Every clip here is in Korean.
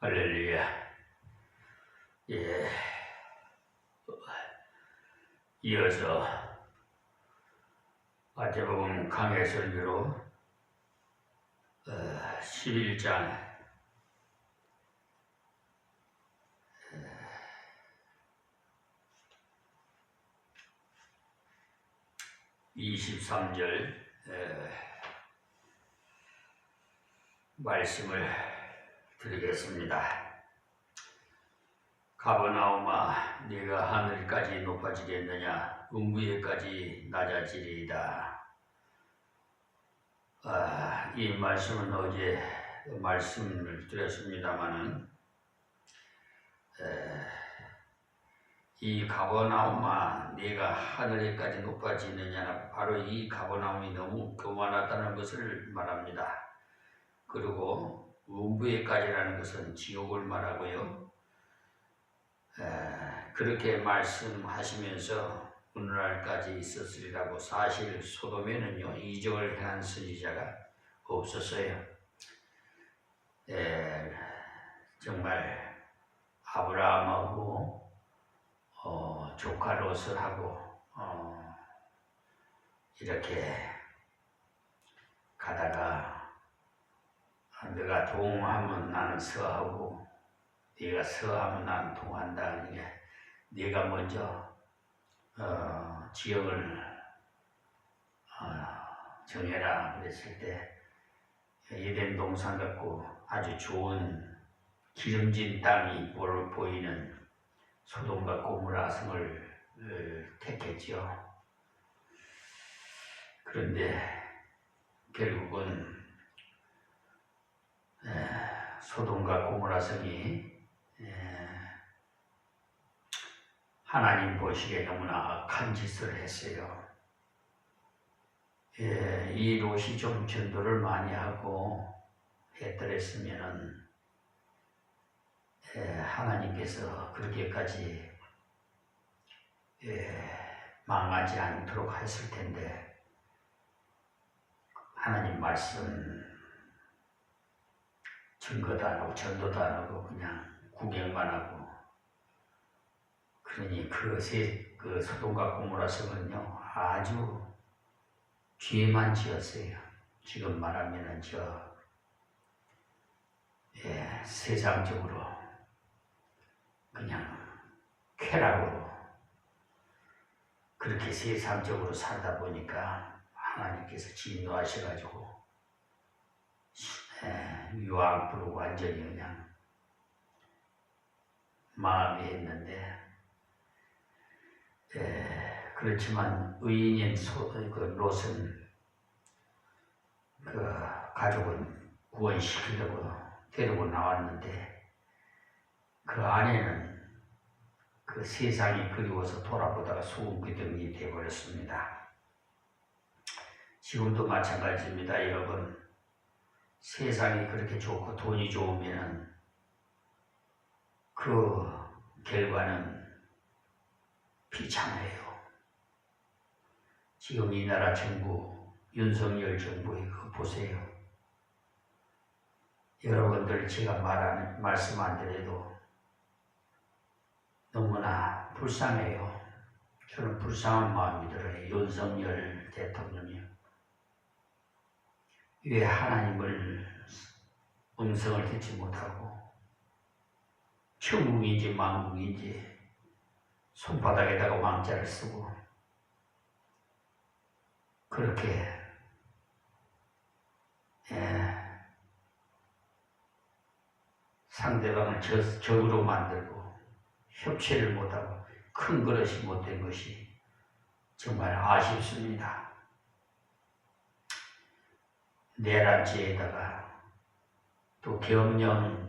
할렐루야. 예. 이어서 마태복음 강해 설교로 11장 23절 말씀을 드리겠습니다. 가버나움아, 네가 하늘까지 높아지겠느냐? 음부에까지 낮아지리이다. 이 말씀은 어제 말씀을 드렸습니다마는 이 가버나움아, 네가 하늘에까지 높아지느냐? 바로 이 가버나움이 너무 교만하다는 것을 말합니다. 그리고 음부에까지라는 것은 지옥을 말하고요. 그렇게 말씀하시면서 오늘날까지 있었으리라고. 사실 소돔에는요 이적을 행한 선지자가 없었어요. 정말 아브라함하고 조카 롯하고 이렇게 가다가 네가 동하면 나는 서하고 네가 서하면 나는 동한다. 그러니까 네가 먼저 지역을 정해라 그랬을 때 에덴 동산 같고 아주 좋은 기름진 땅이 보이는 소돔과 고모라 성을 택했죠. 그런데 결국은 소돔과 고모라 성이 하나님 보시기에 너무나 악한 짓을 했어요. 이 롯이 좀 전도를 많이 하고 했더랬으면은 하나님께서 그렇게까지 망하지 않도록 했을 텐데, 하나님 말씀 증거도 안 하고 전도도 안 하고 그냥 구경만 하고, 그러니 그 소돔과 고모라 성은요 아주 죄만 지었어요. 지금 말하면은 세상적으로 그냥 쾌락으로 그렇게 세상적으로 살다 보니까 하나님께서 진노하셔가지고 유황불로 완전히 그냥 망하게 했는데, 그렇지만 의인인 롯은 가족은 구원시키려고 데리고 나왔는데, 그 안에는 그 세상이 그리워서 돌아보다가 소금기둥이 되어버렸습니다. 지금도 마찬가지입니다. 여러분, 세상이 그렇게 좋고 돈이 좋으면 그 결과는 비참해요. 지금 이 나라 정부, 윤석열 정부 이거 보세요. 여러분들 제가 말씀 안 드려도 너무나 불쌍해요. 저는 불쌍한 마음이 들어요. 윤석열 대통령이 왜 하나님을 음성을 듣지 못하고 천국인지 만국인지 손바닥에다가 왕자를 쓰고 그렇게 상대방을 적으로 만들고 협치를 못하고 큰 그릇이 못된 것이 정말 아쉽습니다. 내란죄에다가 또 겸령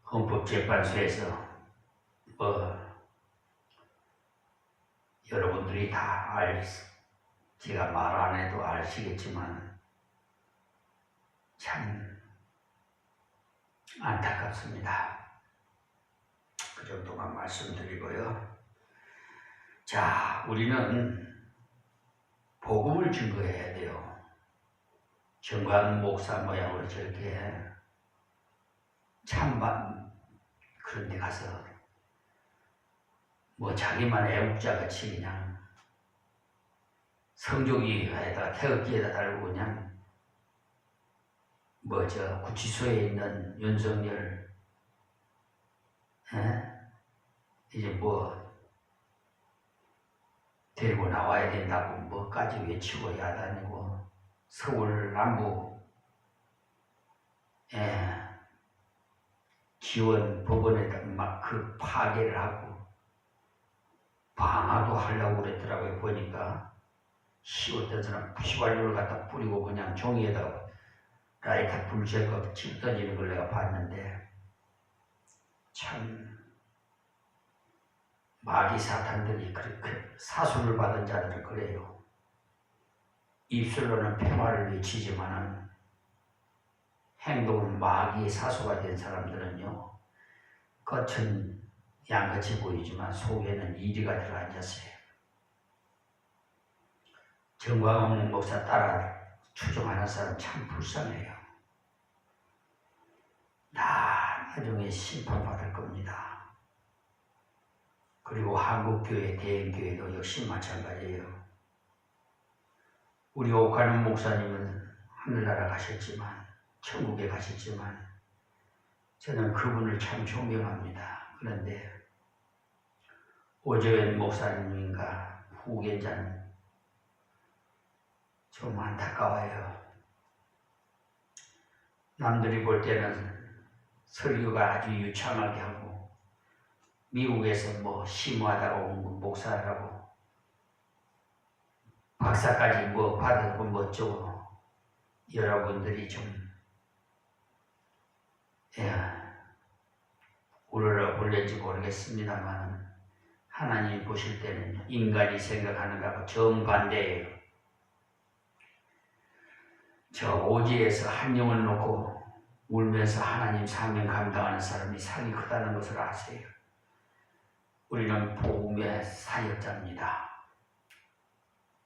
헌법재판소에서 여러분들이 다 제가 말 안 해도 아시겠지만 참 안타깝습니다. 그 정도만 말씀드리고요. 자, 우리는 복음을 증거해야 돼요. 정광훈 목사 모양으로 저렇게 찬반 그런 데 가서 뭐 자기만 애국자같이 그냥 성조기에다가 태극기에다 달고 그냥 뭐 저 구치소에 있는 윤석열 이제 뭐 데리고 나와야 된다고 뭐까지 외치고 야단이고 서울 남부 지원 법원에다 막 그 파괴를 하고 방화도 하려고 그랬더라고요. 보니까 어떤 사람 휘발유를 갖다 뿌리고 그냥 종이에다가 라이터 불 제거 칠 던지는 걸 내가 봤는데 참 마귀 사탄들이 그렇게 사수를 받은 자들을 그래요. 입술로는 평화를 외치지만은 행동은 마귀의 사수가 된 사람들은요, 겉은 양같이 보이지만 속에는 이리가 들어앉았어요. 정광훈 목사 따라 추종하는 사람 참 불쌍해요. 나중에 심판받을 겁니다. 그리고 한국교회, 대형교회도 역시 마찬가지예요. 우리 옥하는 목사님은 하늘나라 가셨지만, 천국에 가셨지만, 저는 그분을 참 존경합니다. 그런데 오재현 목사님인가 후계자는 좀 안타까워요. 남들이 볼 때는 설교가 아주 유창하게 하고 미국에서 뭐 심오하다고 온 목사라고 박사까지 뭐 받았고 뭐 어쩌고 여러분들이 좀 우러러 볼는지 모르겠습니다만 하나님이 보실 때는 인간이 생각하는 것하고 정반대예요. 저 오지에서 한 영을 놓고 울면서 하나님 사명 감당하는 사람이 상이 크다는 것을 아세요. 우리는 복음의 사역자입니다.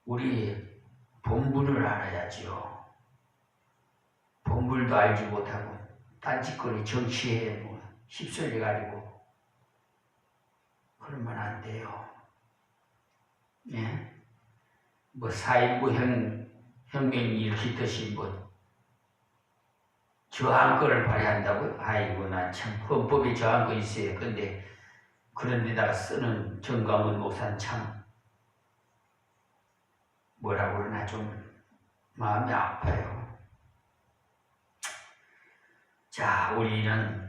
우리 본분을 알아야지요. 본분도 알지 못하고 딴짓거리 정치에 뭐 휩쓸려가지고 그러면 안 돼요. 예? 뭐 4.19 혁명이 일으키듯이 뭐 저항권을 발휘한다고요? 아이고 난 참 헌법에 저항권 있어요. 근데 그런 데다가 쓰는 정광훈 목사는 참 뭐라고 그러나 좀 마음이 아파요. 자, 우리는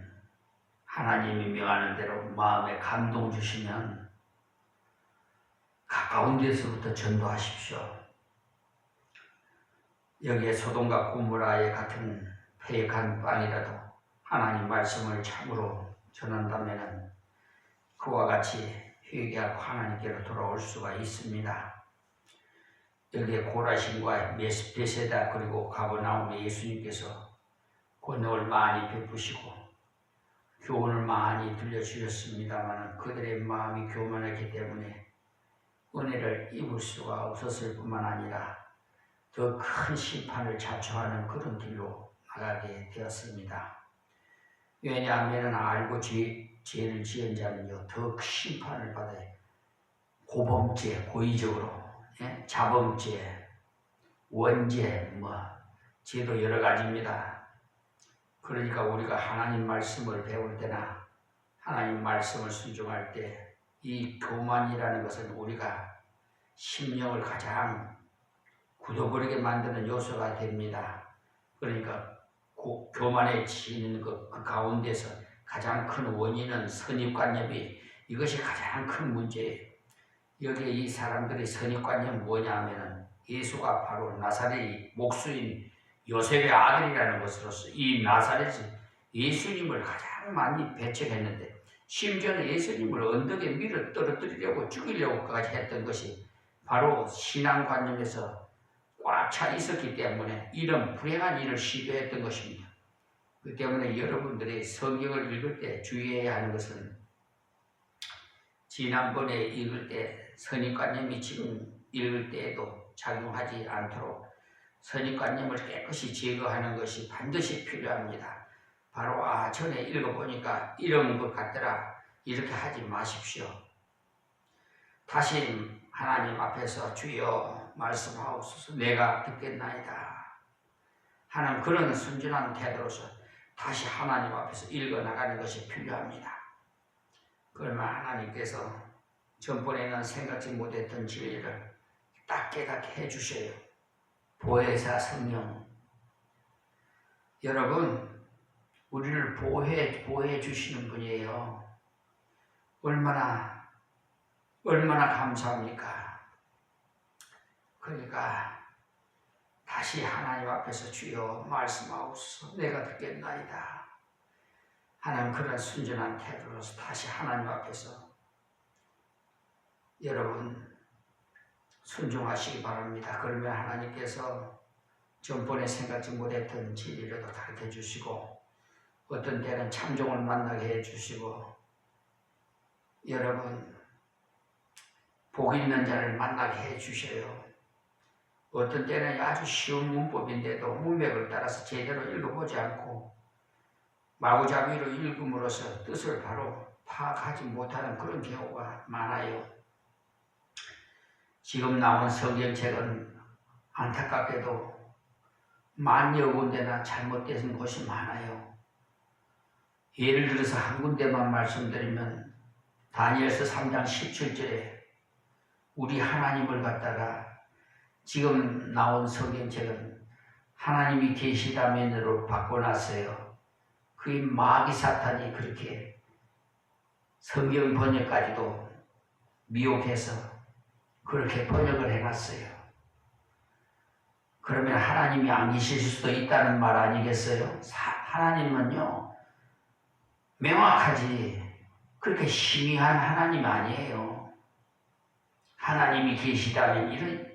하나님이 명하는 대로 마음에 감동 주시면 가까운 데서부터 전도하십시오. 여기에 소돔과 고모라의 같은 패역한 빵이라도 하나님 말씀을 참으로 전한다면 그와 같이 회개하고 하나님께로 돌아올 수가 있습니다. 여기에 고라신과 베세다 그리고 가버나움에 예수님께서 권능을 많이 베푸시고 교훈을 많이 들려주셨습니다만 그들의 마음이 교만했기 때문에 은혜를 입을 수가 없었을 뿐만 아니라 더 큰 심판을 자초하는 그런 길로 나가게 되었습니다. 왜냐하면 알고 죄를 지은 자는요 더 큰 심판을 받아요. 고범죄, 고의적으로, 자범죄, 원죄, 죄도 여러 가지입니다. 그러니까 우리가 하나님 말씀을 배울 때나 하나님 말씀을 순종할 때 이 교만이라는 것은 우리가 심령을 가장 굳어버리게 만드는 요소가 됩니다. 그러니까 교만해지는 그 가운데서 가장 큰 원인은 선입관념이 이것이 가장 큰 문제예요. 여기에 이 사람들의 선입관념은 뭐냐 하면은 예수가 바로 나사렛의 목수인 요셉의 아들이라는 것으로서 이 나사렛이 예수님을 가장 많이 배척했는데 심지어는 예수님을 언덕에 밀어 떨어뜨리려고 죽이려고까지 했던 것이 바로 신앙관념에서 꽉 차 있었기 때문에 이런 불행한 일을 시도했던 것입니다. 그 때문에 여러분들이 성경을 읽을 때 주의해야 하는 것은 지난번에 읽을 때 선입관념이 지금 읽을 때에도 작용하지 않도록 선입관념을 깨끗이 제거하는 것이 반드시 필요합니다. 바로 전에 읽어보니까 이런 것 같더라. 이렇게 하지 마십시오. 다시 하나님 앞에서 주여 말씀하옵소서 내가 듣겠나이다 하는 그런 순전한 태도로서 다시 하나님 앞에서 읽어나가는 것이 필요합니다. 그러면 하나님께서 전번에는 생각지 못했던 진리를 딱 깨닫게 해주셔요. 보혜사 성령, 여러분 우리를 보호해 주시는 분이에요. 얼마나 감사합니까? 그러니까 다시 하나님 앞에서 주여 말씀하옵소서 내가 듣겠나이다 하는 그런 순전한 태도로서 다시 하나님 앞에서 여러분 순종하시기 바랍니다. 그러면 하나님께서 전번에 생각지 못했던 진리라도 가르쳐 주시고 어떤 때는 참종을 만나게 해주시고 여러분 복 있는 자를 만나게 해주셔요. 어떤 때는 아주 쉬운 문법인데도 문맥을 따라서 제대로 읽어보지 않고 마구잡이로 읽음으로써 뜻을 바로 파악하지 못하는 그런 경우가 많아요. 지금 나온 성경책은 안타깝게도 만여 군데나 잘못된 것이 많아요. 예를 들어서 한 군데만 말씀드리면 다니엘서 3장 17절에 우리 하나님을 갖다가 지금 나온 성경책은 하나님이 계시다면으로 바꿔놨어요. 그게 마귀 사탄이 그렇게 성경 번역까지도 미혹해서 그렇게 번역을 해놨어요. 그러면 하나님이 안 계실 수도 있다는 말 아니겠어요? 하나님은요 명확하지 그렇게 희미한 하나님 아니에요. 하나님이 계시다면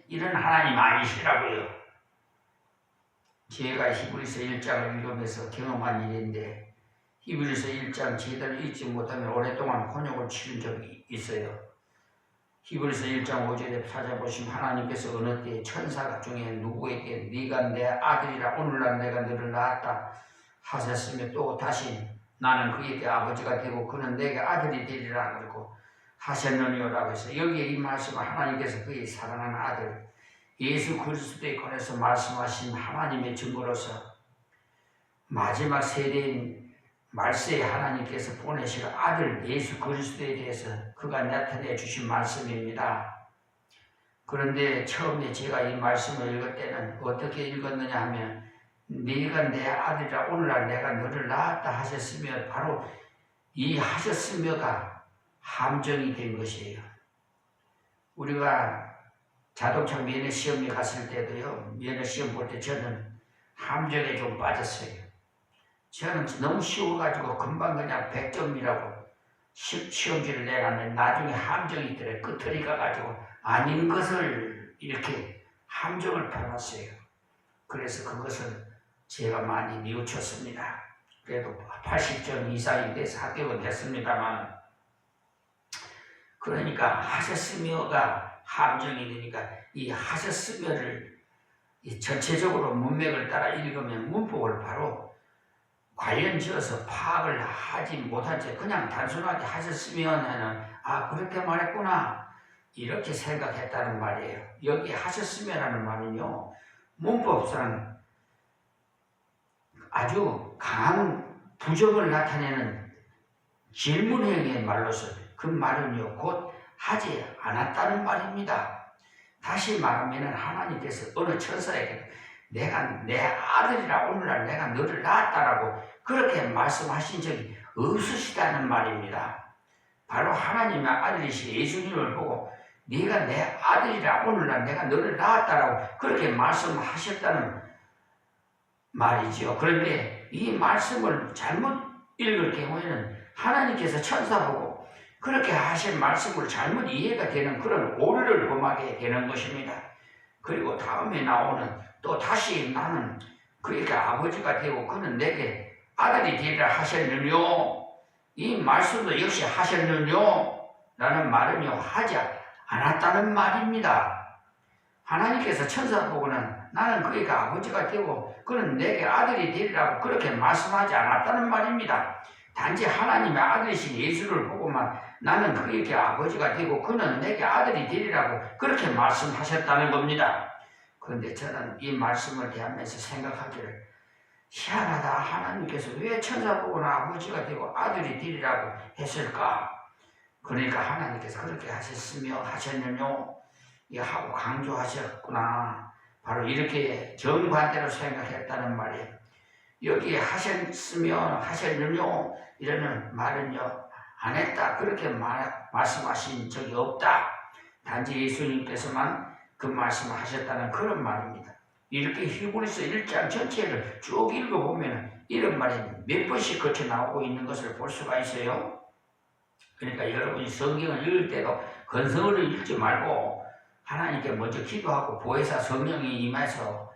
이런 하나님 아니시라고요. 제가 히브리서 1장을 읽으면서 경험한 일인데 히브리서 1장 제대로 읽지 못하면 오랫동안 곤욕을 치른 적이 있어요. 히브리서 1장 5절에 찾아보시면 하나님께서 어느 때 천사 중에 누구에게 네가 내 아들이라 오늘날 내가 너를 낳았다 하셨으며 또 다시 나는 그에게 아버지가 되고 그는 내게 아들이 되리라 그러고 하셨느니라고 해서 여기에 이 말씀은 하나님께서 그의 사랑하는 아들 예수 그리스도에 관해서 말씀하신 하나님의 증거로서 마지막 세대인 말세에 하나님께서 보내실 아들 예수 그리스도에 대해서 그가 나타내 주신 말씀입니다. 그런데 처음에 제가 이 말씀을 읽을 때는 어떻게 읽었느냐 하면 네가 내 아들이라 오늘날 내가 너를 낳았다 하셨으며 바로 이 하셨으며가 함정이 된 것이에요. 우리가 자동차 면허 시험에 갔을 때도요 면허 시험 볼 때 저는 함정에 좀 빠졌어요. 저는 너무 쉬워가지고 금방 그냥 100점이라고 시험지를 내놨는데 나중에 함정이 있더래. 끝을 가가지고 아닌 것을 이렇게 함정을 펴놨어요. 그래서 그것은 제가 많이 뉘우쳤습니다. 그래도 80점 이상이 돼서 합격은 됐습니다만 그러니까 하셨으며가 함정이 되니까 이 하셨으며를 전체적으로 문맥을 따라 읽으면 문법을 바로 관련지어서 파악을 하지 못한 채 그냥 단순하게 하셨으면은 그렇게 말했구나 이렇게 생각했다는 말이에요. 여기 하셨으면이라는 말은요 문법상 아주 강한 부정을 나타내는 질문형의 말로서 그 말은요 곧 하지 않았다는 말입니다. 다시 말하면 하나님께서 어느 천사에게 내가 내 아들이라 오늘날 내가 너를 낳았다라고 그렇게 말씀하신 적이 없으시다는 말입니다. 바로 하나님의 아들이신 예수님을 보고 네가 내 아들이라 오늘날 내가 너를 낳았다라고 그렇게 말씀하셨다는 말이지요. 그런데 이 말씀을 잘못 읽을 경우에는 하나님께서 천사 보고 그렇게 하신 말씀을 잘못 이해가 되는 그런 오류를 범하게 되는 것입니다. 그리고 다음에 나오는 또 다시 나는 그에게 아버지가 되고 그는 내게 아들이 되리라 하셨느뇨 이 말씀도 역시 하셨느뇨 라는 말은요 하지 않았다는 말입니다. 하나님께서 천사 보고는 나는 그에게 아버지가 되고 그는 내게 아들이 되리라고 그렇게 말씀하지 않았다는 말입니다. 단지 하나님의 아들이신 예수를 보고만 나는 그에게 아버지가 되고 그는 내게 아들이 되리라고 그렇게 말씀하셨다는 겁니다. 그런데 저는 이 말씀을 대하면서 생각하기를 희한하다. 하나님께서 왜 천사 보고는 아버지가 되고 아들이 되리라고 했을까? 그러니까 하나님께서 그렇게 하셨느뇨 하고 강조하셨구나. 바로 이렇게 정반대로 생각했다는 말이에요. 여기에 하셨느뇨 이러는 말은요 안 했다. 그렇게 말씀하신 적이 없다. 단지 예수님께서만 그 말씀을 하셨다는 그런 말입니다. 이렇게 히브리서 1장 전체를 쭉 읽어보면 이런 말이 몇 번씩 거쳐 나오고 있는 것을 볼 수가 있어요. 그러니까 여러분이 성경을 읽을 때도 건성으로 읽지 말고 하나님께 먼저 기도하고 보혜사 성령이 임해서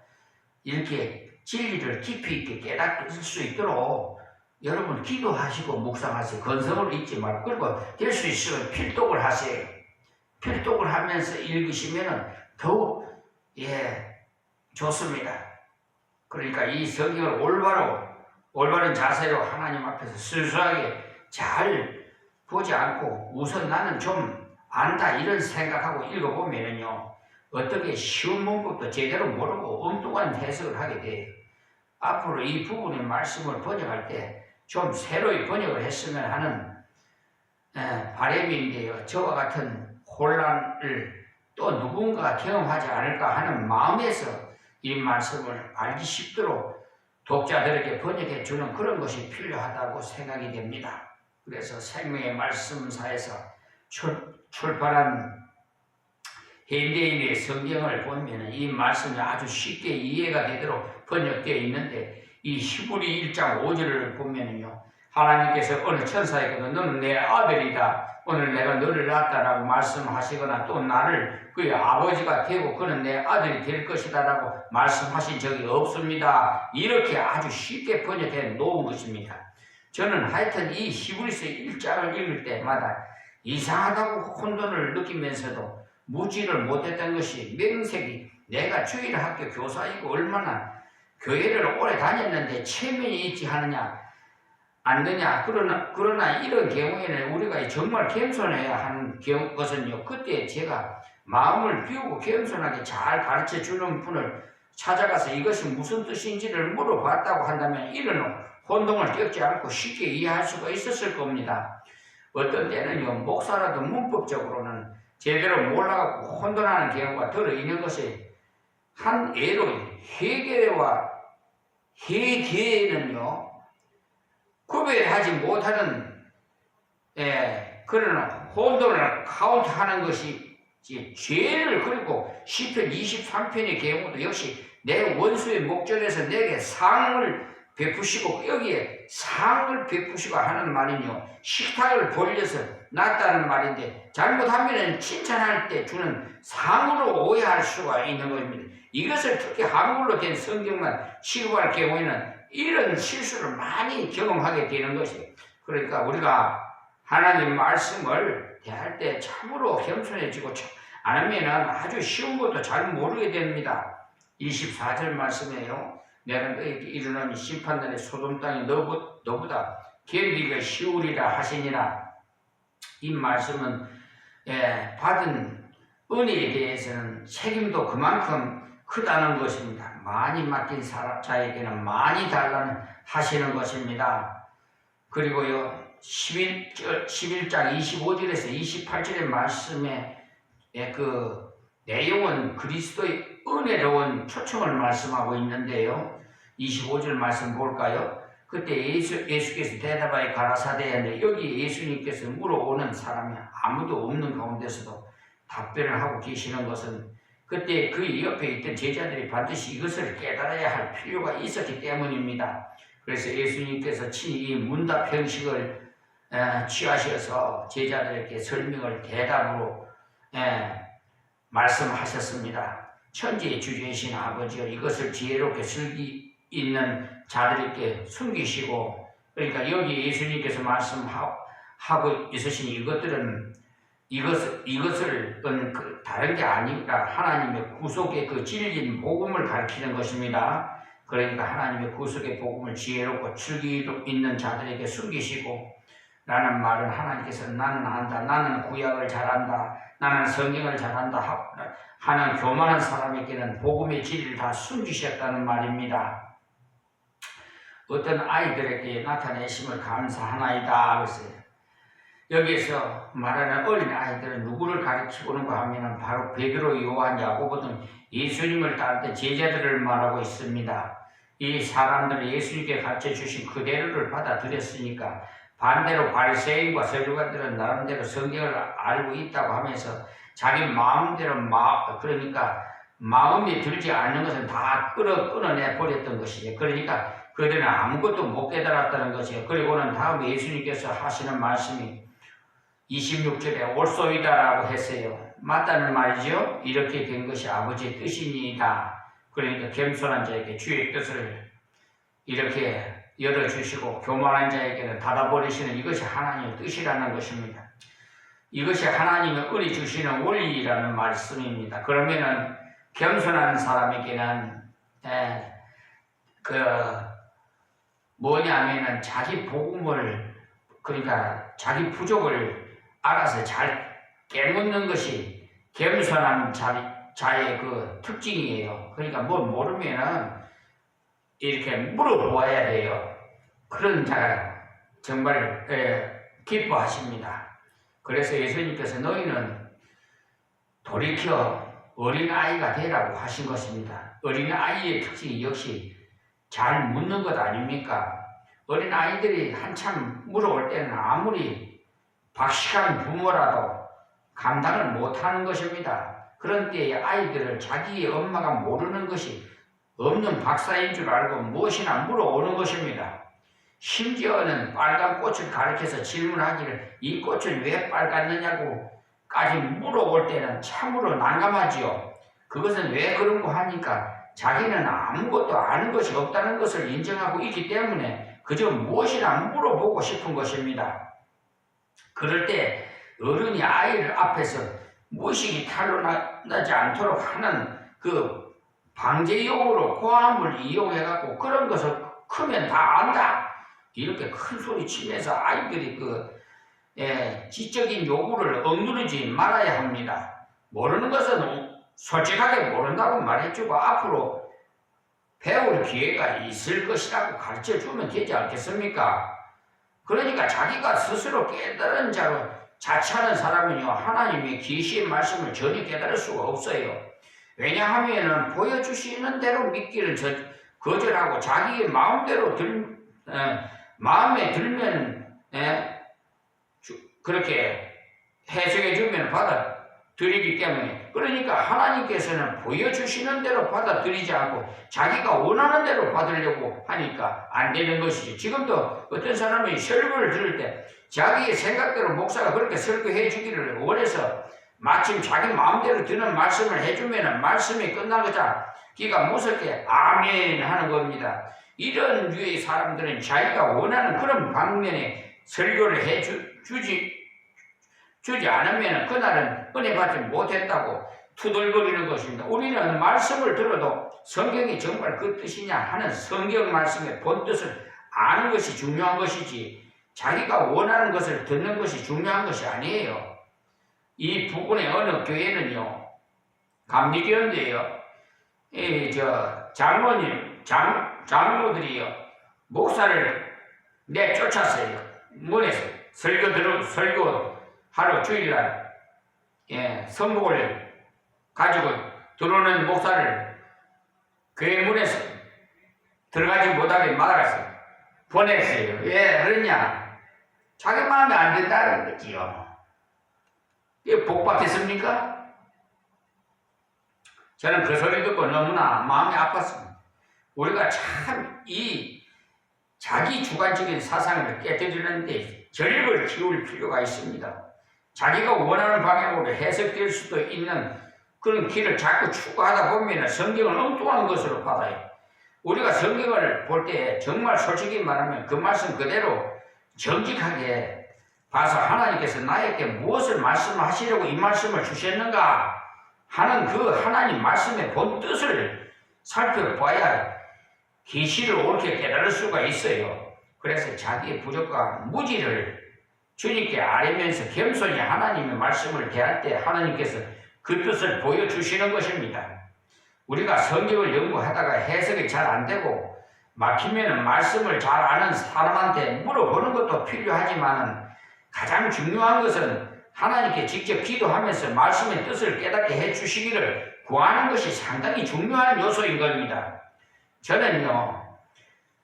이렇게 진리를 깊이 있게 깨닫을 수 있도록 여러분 기도하시고 묵상하세요. 건성으로 읽지 말고 그리고 될 수 있으면 필독을 하세요. 필독을 하면서 읽으시면 더욱 좋습니다. 그러니까 이 성경을 올바른 자세로 하나님 앞에서 순수하게 잘 보지 않고 우선 나는 좀 안다 이런 생각하고 읽어보면요 어떻게 쉬운 문법도 제대로 모르고 엉뚱한 해석을 하게 돼요. 앞으로 이 부분의 말씀을 번역할 때 좀 새로이 번역을 했으면 하는 바람인데요. 저와 같은 혼란을 또 누군가가 경험하지 않을까 하는 마음에서 이 말씀을 알기 쉽도록 독자들에게 번역해 주는 그런 것이 필요하다고 생각이 됩니다. 그래서 생명의 말씀사에서 출판한 현대인의 성경을 보면 이 말씀이 아주 쉽게 이해가 되도록 번역되어 있는데 이 히브리 1장 5절을 보면요 하나님께서 어느 천사에게도 너는 내 아들이다 오늘 내가 너를 낳았다라고 말씀하시거나 또 나를 그의 아버지가 되고 그는 내 아들이 될 것이다 라고 말씀하신 적이 없습니다. 이렇게 아주 쉽게 번역해 놓은 것입니다. 저는 하여튼 이 히브리서 1장을 읽을 때마다 이상하다고 혼돈을 느끼면서도 무지를 못했던 것이 명색이 내가 주일학교 교사이고 얼마나 교회를 오래 다녔는데 체면이 있지 않느냐. 그러나 이런 경우에는 우리가 정말 겸손해야 하는 것은요. 그때 제가 마음을 비우고 겸손하게 잘 가르쳐 주는 분을 찾아가서 이것이 무슨 뜻인지를 물어봤다고 한다면 이런 혼동을 겪지 않고 쉽게 이해할 수가 있었을 겁니다. 어떤 때는요. 목사라도 문법적으로는 제대로 몰라갖고 혼돈하는 경우가 들어있는 것이 한 예로 회계와 회계는요 구별하지 못하는 그런 혼돈을 카운트하는 것이 죄를 그리고 시편 23편의 경우도 역시 내 원수의 목전에서 내게 상을 베푸시고 여기에 상을 베푸시고 하는 말은요 식탁을 벌려서 놨다는 말인데 잘못하면 칭찬할 때 주는 상으로 오해할 수가 있는 것입니다. 이것을 특히 한글로 된 성경만 취급할 경우에는 이런 실수를 많이 경험하게 되는 것이에요. 그러니까 우리가 하나님 말씀을 대할 때 참으로 겸손해지고 안 하면 아주 쉬운 것도 잘 모르게 됩니다. 24절 말씀이에요. 내가 너에게 이르노니 심판날에 소돔 땅이 너보다 견디기가 쉬우리라 하시니라. 이 말씀은 받은 은혜에 대해서는 책임도 그만큼 크다는 것입니다. 많이 맡긴 자에게는 많이 달라는 하시는 것입니다. 그리고요 11장 25절에서 28절의 말씀에 그 내용은 그리스도의 은혜로운 초청을 말씀하고 있는데요. 25절 말씀 볼까요? 그때 예수께서 대답하여 가라사대하는데 여기 예수님께서 물어오는 사람이 아무도 없는 가운데서도 답변을 하고 계시는 것은 그때 그 옆에 있던 제자들이 반드시 이것을 깨달아야 할 필요가 있었기 때문입니다. 그래서 예수님께서 친히 이 문답 형식을 취하셔서 제자들에게 설명을 대답으로 말씀하셨습니다. 천지의 주주이신 아버지여 이것을 지혜롭게 슬기 있는 자들에게 숨기시고 그러니까 여기 예수님께서 말씀하고 있으신 이것들은 이것을 다른 게 아니라 하나님의 구속의 그 진리인 복음을 가르치는 것입니다. 그러니까 하나님의 구속의 복음을 지혜롭고 즐기도 있는 자들에게 숨기시고, 라는 말은 하나님께서 나는 안다, 나는 구약을 잘한다, 나는 성경을 잘한다 하는 교만한 사람에게는 복음의 진리를 다 숨기셨다는 말입니다. 어떤 아이들에게 나타내심을 감사하나이다. 그랬어요. 여기에서 말하는 어린 아이들은 누구를 가르치고는가 하면 바로 베드로, 요한, 야고보 등 예수님을 따르던 제자들을 말하고 있습니다. 이 사람들은 예수님께 가르쳐 주신 그대로를 받아들였으니까 반대로 바리새인과 서기관들은 나름대로 성경을 알고 있다고 하면서 자기 마음대로 그러니까 마음에 들지 않는 것은 다 끊어내 버렸던 것이죠. 그러니까 그들은 아무것도 못 깨달았다는 것이에요. 그리고는 다음 예수님께서 하시는 말씀이 26절에 옳소이다라고 했어요. 맞다는 말이죠. 이렇게 된 것이 아버지의 뜻이니이다. 그러니까 겸손한 자에게 주의 뜻을 이렇게 열어주시고 교만한 자에게는 닫아버리시는 이것이 하나님의 뜻이라는 것입니다. 이것이 하나님의 은혜 주시는 원리라는 말씀입니다. 그러면은 겸손한 사람에게는 뭐냐면은 자기 복음을, 그러니까 자기 부족을 알아서 잘 깨묻는 것이 겸손한 자의 그 특징이에요. 그러니까 뭘 모르면은 이렇게 물어보아야 돼요. 그런 자가 정말 기뻐하십니다. 그래서 예수님께서 너희는 돌이켜 어린아이가 되라고 하신 것입니다. 어린아이의 특징이 역시 잘 묻는 것 아닙니까? 어린아이들이 한참 물어올 때는 아무리 박식한 부모라도 감당을 못하는 것입니다. 그런 때에 아이들을 자기의 엄마가 모르는 것이 없는 박사인 줄 알고 무엇이나 물어오는 것입니다. 심지어는 빨간 꽃을 가리켜서 질문하기를 이 꽃은 왜 빨갛느냐고까지 물어볼 때는 참으로 난감하지요. 그것은 왜 그런 거 하니까 자기는 아무것도 아는 것이 없다는 것을 인정하고 있기 때문에 그저 무엇이나 물어보고 싶은 것입니다. 그럴 때 어른이 아이를 앞에서 무식이 탄로 나지 않도록 하는 그 방제용으로 고함을 이용해갖고 그런 것을 크면 다 안다 이렇게 큰 소리 치면서 아이들이 지적인 요구를 억누르지 말아야 합니다. 모르는 것은 솔직하게 모른다고 말해주고 앞으로 배울 기회가 있을 것이라고 가르쳐주면 되지 않겠습니까? 그러니까 자기가 스스로 깨달은 자로 자처하는 사람은요 하나님의 계시의 말씀을 전혀 깨달을 수가 없어요. 왜냐하면 보여주시는 대로 믿기를 거절하고 자기의 마음대로 마음에 들면 그렇게 해석해주면 받아들이기 때문에, 그러니까 하나님께서는 보여주시는 대로 받아들이지 않고 자기가 원하는 대로 받으려고 하니까 안 되는 것이지. 지금도 어떤 사람이 설교를 들을 때 자기의 생각대로 목사가 그렇게 설교해 주기를 원해서 마침 자기 마음대로 드는 말씀을 해주면 말씀이 끝나고자 기가 무섭게 아멘 하는 겁니다. 이런 류의 사람들은 자기가 원하는 그런 방면에 설교를 주지 않으면 그날은 은혜 받지 못했다고 투덜거리는 것입니다. 우리는 말씀을 들어도 성경이 정말 그 뜻이냐 하는 성경 말씀의 본 뜻을 아는 것이 중요한 것이지 자기가 원하는 것을 듣는 것이 중요한 것이 아니에요. 이 부근의 어느 교회는요, 감리교인데요, 장로들이요, 목사를 내쫓았어요. 문에서 설교하러 주일날, 선복을 가지고 들어오는 목사를 교회 문에서 들어가지 못하게 막았어요. 보냈어요. 왜 그러냐? 자기 마음에 안 든다는 거지요. 이게 복 받겠습니까? 저는 그 소리 듣고 너무나 마음이 아팠습니다. 우리가 참 이 자기 주관적인 사상을 깨뜨리는데 전력을 기울 필요가 있습니다. 자기가 원하는 방향으로 해석될 수도 있는 그런 길을 자꾸 추구하다 보면 성경은 엉뚱한 것으로 받아요. 우리가 성경을 볼 때 정말 솔직히 말하면 그 말씀 그대로 정직하게 봐서 하나님께서 나에게 무엇을 말씀하시려고 이 말씀을 주셨는가 하는 그 하나님 말씀의 본 뜻을 살펴봐야 계시를 옳게 깨달을 수가 있어요. 그래서 자기의 부족과 무지를 주님께 아뢰면서 겸손히 하나님의 말씀을 대할 때 하나님께서 그 뜻을 보여주시는 것입니다. 우리가 성경을 연구하다가 해석이 잘 안 되고 막히면 말씀을 잘 아는 사람한테 물어보는 것도 필요하지만 가장 중요한 것은 하나님께 직접 기도하면서 말씀의 뜻을 깨닫게 해주시기를 구하는 것이 상당히 중요한 요소인 겁니다. 저는요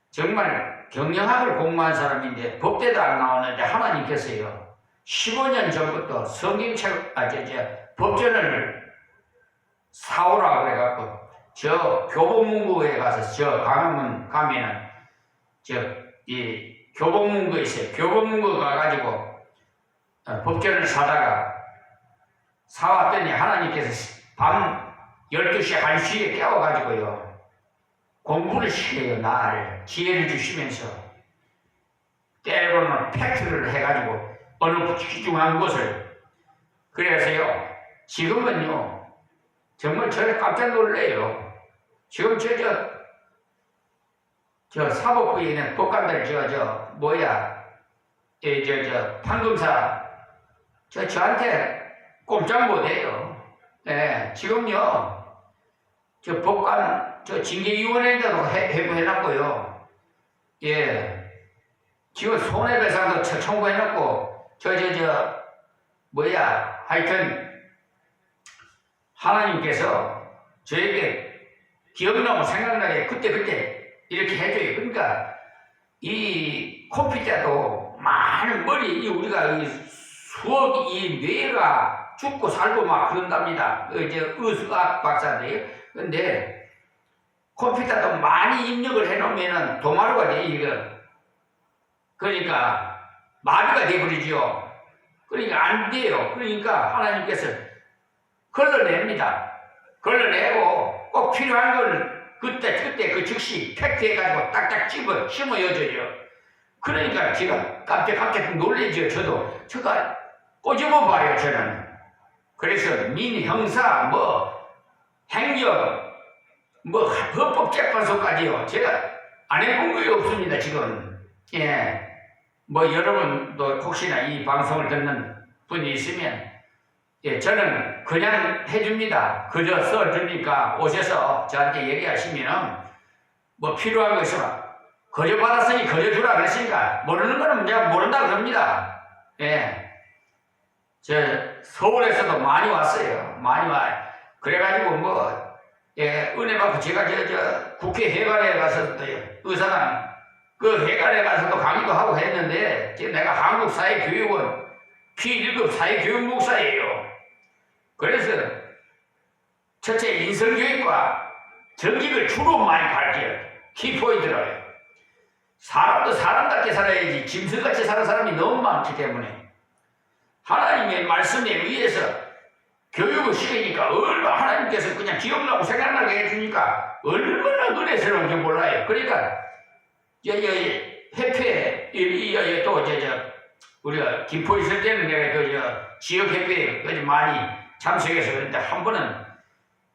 정말 경영학을 공부한 사람인데 법대도 안 나오는데 하나님께서요 15년 전부터 성경책 법전을 사오라고 그래갖고 저 교보문고에 가서 저 강화문 가면은 이 교보문고 있어요. 교보문고 가가지고 법전을 사다가 사왔더니 하나님께서 밤 12시 1시에 깨워가지고요 공부를 시켜요. 나를 지혜를 주시면서 때로는 팩트를 해가지고 어느 귀중한 것을 그래서요 지금은요 정말 저를 깜짝 놀래요. 지금 저 사법부에 있는 법관들 판검사 저한테 꼼짝 못해요. 예, 지금요 저 법관 징계위원회에도 해부해놨고요. 예, 지금 손해배상도 청구해놨고 하여튼 하나님께서 저에게 기억나고 생각나게 그때 이렇게 해줘요. 그러니까 이 컴퓨터도 많은 머리 우리가 수억 이 뇌가 죽고 살고 막 그런답니다. 의수학 박사인데요. 근데 컴퓨터도 많이 입력을 해놓으면은 도마루가 돼 이거. 그러니까 마비가 돼버리죠. 그러니까 안 돼요. 그러니까 하나님께서 걸러냅니다. 걸러내고 꼭 필요한 걸 그때 그 즉시 팩트해가지고 딱딱 집어 심어여줘요. 그러니까 제가 깜짝 놀래죠. 저가 꼬집어 봐요. 저는. 그래서 민형사 행정 헌법재판소까지요. 제가 안 해본 게 없습니다. 지금. 예. 여러분도 혹시나 이 방송을 듣는 분이 있으면 예, 저는 그냥 해줍니다. 그저 써주니까 오셔서 저한테 얘기하시면은 필요한 거 있으면 거저 받았으니 거저 주라 그랬으니까 모르는 거는 내가 모른다 그럽니다. 예. 저 서울에서도 많이 왔어요. 많이 와요. 그래가지고 은혜 받고 제가 국회 회관에 가서도요. 의사당 그 회관에 가서도 강의도 하고 했는데 내가 한국사회교육원 P1급 사회교육목사예요. 그래서 첫째 인성교육과 정직을 주로 많이 가르쳐요. 키포인트로요. 사람도 사람답게 살아야지 짐승같이 사는 사람이 너무 많기 때문에 하나님의 말씀에 의해서 교육을 시키니까 얼마나 하나님께서 그냥 기억나고 생각나게 해주니까 얼마나 은혜스러운지 몰라요. 그러니까 협회 또 우리가 김포 있을 때는 내가 지역협회에 많이 참석해서 그런데 한 번은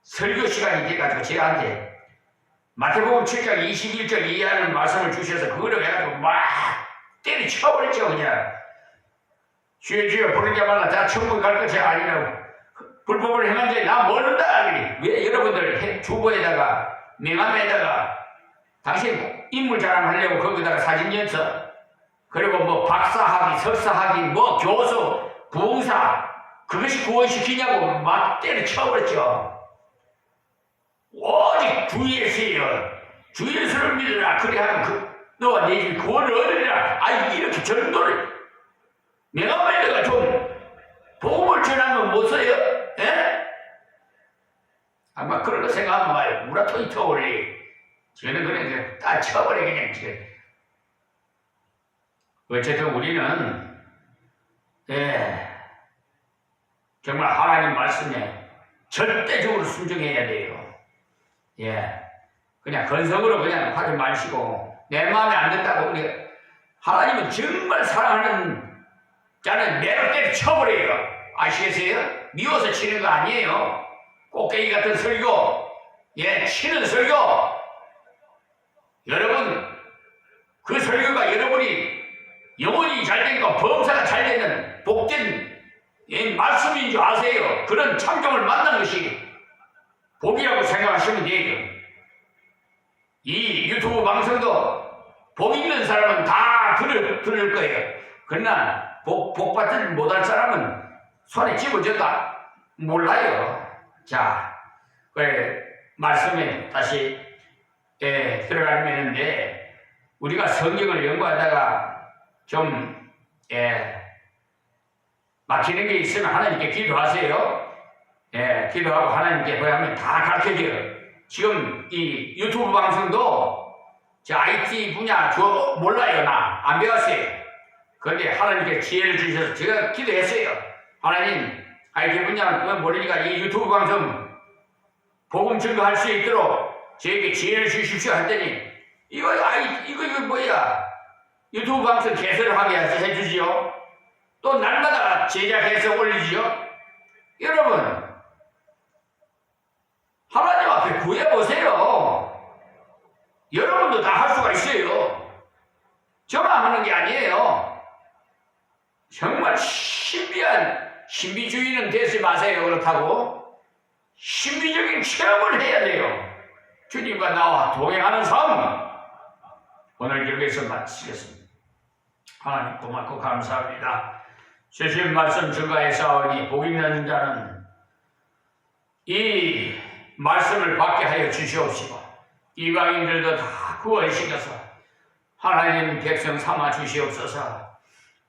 설교 시간이 돼가지고 저한테 마태복음 7장 21절 이하는 말씀을 주셔서 그거를 해가지고 막 때려쳐버렸죠. 그냥 주여 부른 자마다 다 천국에 갈 것이 아니라고 불법을 행한 자에 나 모른다. 왜 여러분들 주보에다가 명함에다가 당신 인물 자랑하려고 거기다가 사진 연서 그리고 박사학위 석사학위 교수 부흥사 그것이 구원시키냐고 막 때려쳐버렸죠. 오직 주 예수예요. 주 예수를 믿으라. 그래야 너와 내 집 구원을 얻으리라. 이렇게 전도를 명함에다가 좀 복음을 전하면 못 써요? 예? 아마 그런 거 생각하면 봐요. 우라통이 터올리. 저는 그냥 다 쳐버려 그냥. 어쨌든 우리는 정말 하나님 말씀에 절대적으로 순종해야 돼요. 예, 그냥 건성으로 그냥 하지 마시고 내 마음에 안 든다고 우리 하나님은 정말 사랑하는 자는 매로 때려쳐버려요. 아시겠어요? 미워서 치는 거 아니에요. 꽃게기 같은 설교, 치는 설교. 여러분, 그 설교가 여러분이 영혼이 잘 되니까 범사가 잘 되는 복된 말씀인 줄 아세요. 그런 참종을 만난 것이 복이라고 생각하시면 돼요. 이 유튜브 방송도 복 있는 사람은 다 들을 거예요. 그러나 복 받지 못할 사람은 손에 집어줘도 몰라요. 자, 그래 말씀에 다시 들어가면인데 우리가 성경을 연구하다가 좀 막히는 게 있으면 하나님께 기도하세요. 기도하고 하나님께 뭐하면 다 가르쳐줘요. 지금 이 유튜브 방송도 저 IT 분야 몰라요. 나 안 배웠어요. 그런데 하나님께 지혜를 주셔서 제가 기도했어요. 하나님, IT 분야는 모르니까 이 유튜브 방송 복음 증거할 수 있도록 저에게 지혜를 주십시오 했더니 이거 뭐야? 유튜브 방송 개설을 하게 해주지요. 또 날마다 제작해서 올리지요. 여러분, 하나님 앞에 구해보세요. 여러분도 다 할 수가 있어요. 저만 하는 게 아니에요. 정말 신비주의는 되지 마세요. 그렇다고 신비적인 체험을 해야 돼요. 주님과 나와 동행하는 삶. 오늘 여기서 마치겠습니다. 하나님 고맙고 감사합니다. 주신 말씀 증거해 싸우니 복 있는 자는 이 말씀을 받게 하여 주시옵시고 이방인들도 다 구원시켜서 하나님 백성 삼아 주시옵소서.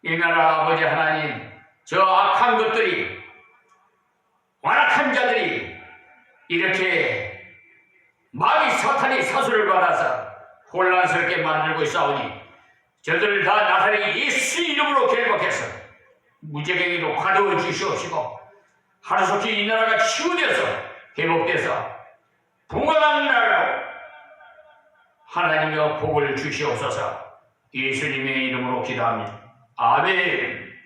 이 나라 아버지 하나님, 저 악한 것들이, 완악한 자들이 이렇게 마귀 사탄이 사수를 받아서 혼란스럽게 만들고 있사오니 저들을 다 나사렛 예수 이름으로 결박해서 무지개로 가두어 주시옵시고 하루속히 이 나라가 치유되어서 회복돼서 풍성한 나라로 하나님의 복을 주시옵소서. 예수님의 이름으로 기도합니다. 아멘.